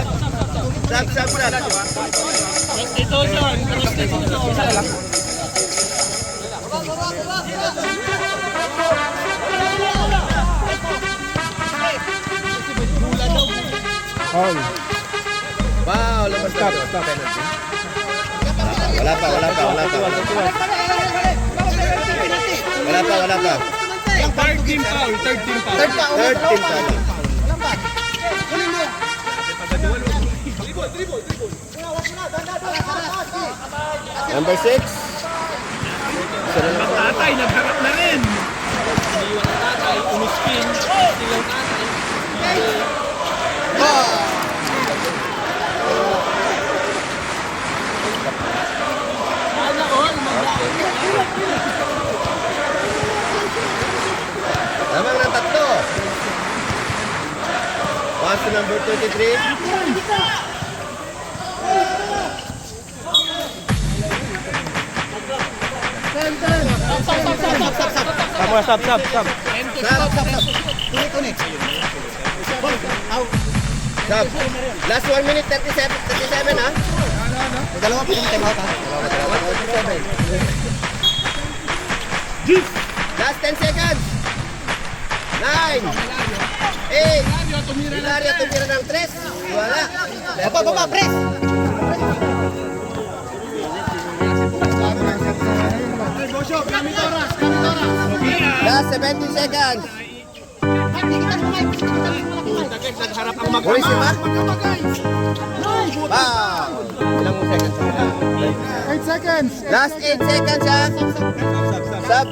All. Wow, labas na. Stop. Wala pa. Wala pa. Third team foul. Third team foul. Number 6. Tatay, nagharap na rin. Iniwan ang tatay, umiskin. Silang tatay. Lamang ng tatlo. Pass to number 23. Tama, stop. Stop. Last 1 minute 37 ha. Dalawa pa yung time out, ha? Last 10 seconds. 9. 8. Hilario tumira ng 3. Wala. Baba, press! Last 17 seconds. Nagharap ang Boys, ba? Wow. Ilang mo seconds? 8 seconds. Last 8 seconds ha. Sub.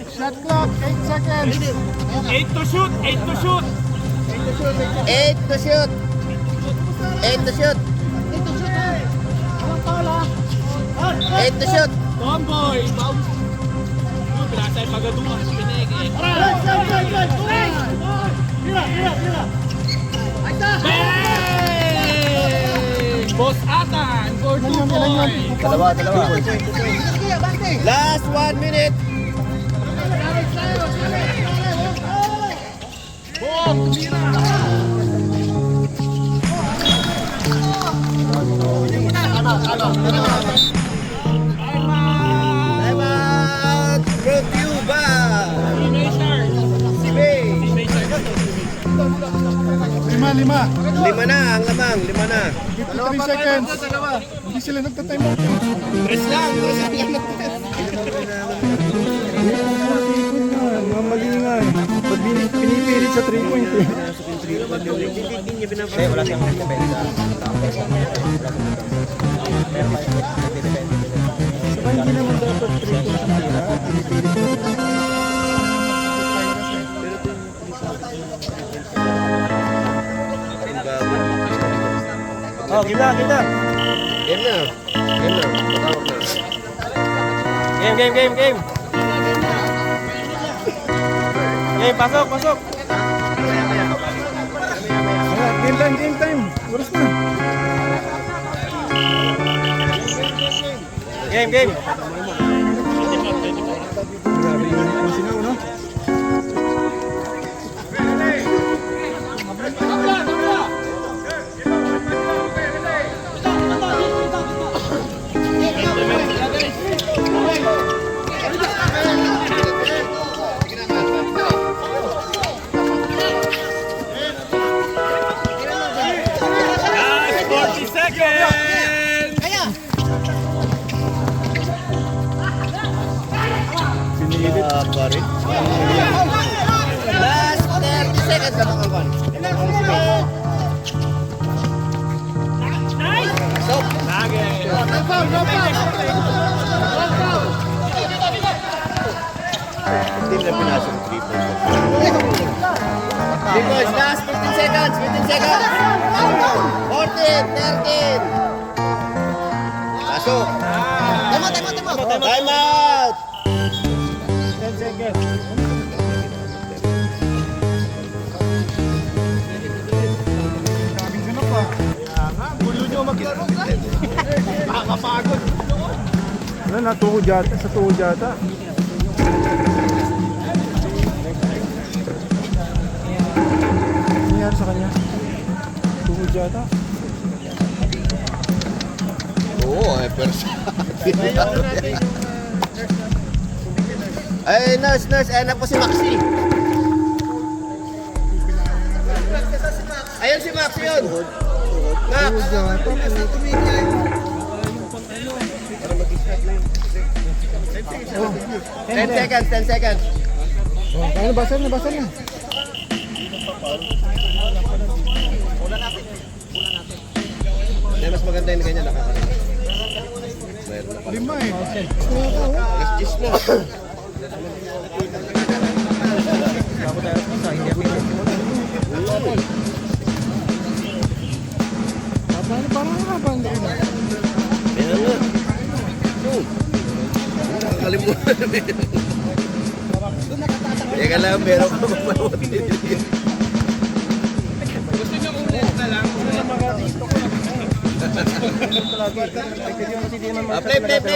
Shot clock, 8 seconds. 8 to shoot. 8 to shoot. 8 to shoot. 8 to shoot. Tomboy! Pinasay pagaduhan sa pineg eh. Bang! Boss Atan for 2 points. Dalawa. Last 1 minute. Boom! Tira! Time out. From Cuba. Si May. 5. 5 na ang lamang. 5 na. 53 seconds. Hindi sila nagta-time out. Press lang. Mga malingan. Pag pinipilit sa 3 point eh. Eh, wala siyang defensa. Saka hindi naman dapat 3 point na tira. Pinipilit mo. Oh, game na. Game na. Matawag na. Game. Game, pasok. Wala, game time. Oras na. Game. Grabe yung sinaw, no? Last 40 seconds! Pinilit. Pare. Last 30 seconds na mga kawan. Stop. Hindi na pinasok 3 points. Because last 15 seconds. 14, 13. Pasok. Time out. 10 seconds. Daming ganap pa. Gulo nyo maglaro guys. Nakakapagod. Wala na, tuhod yata. Sa tuhod yata. Ano nangyari sa kanya? Tuhod yata. Oo, pero ay, nurse, ayan na po si Maxi. Ayun si Max yun. Max. 10 seconds. Oh, kaya nabasa na. Hindi, mas maganda yung ganyan, nakakarinig. Mayroon na pala. 5 eh. Alas 10 na. Parang nakabang din. Kaya nga. Nakakalimutan na Teka lang, meron ka mapanood. Gusto nyo ulit na lang?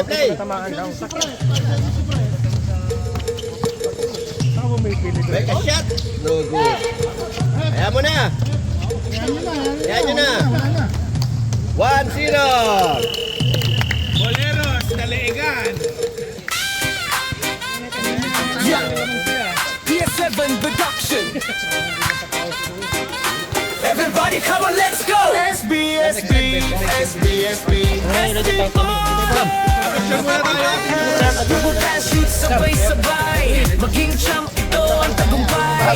Play. Tamaan daw. Make a shot. No good. Kaya mo na. Kaya nyo na. 1-0. Boleros, Dalegan. PS7 production. Everybody come on, let's go. SB. Sabay-sabay, maging champ ito ang tagumpay.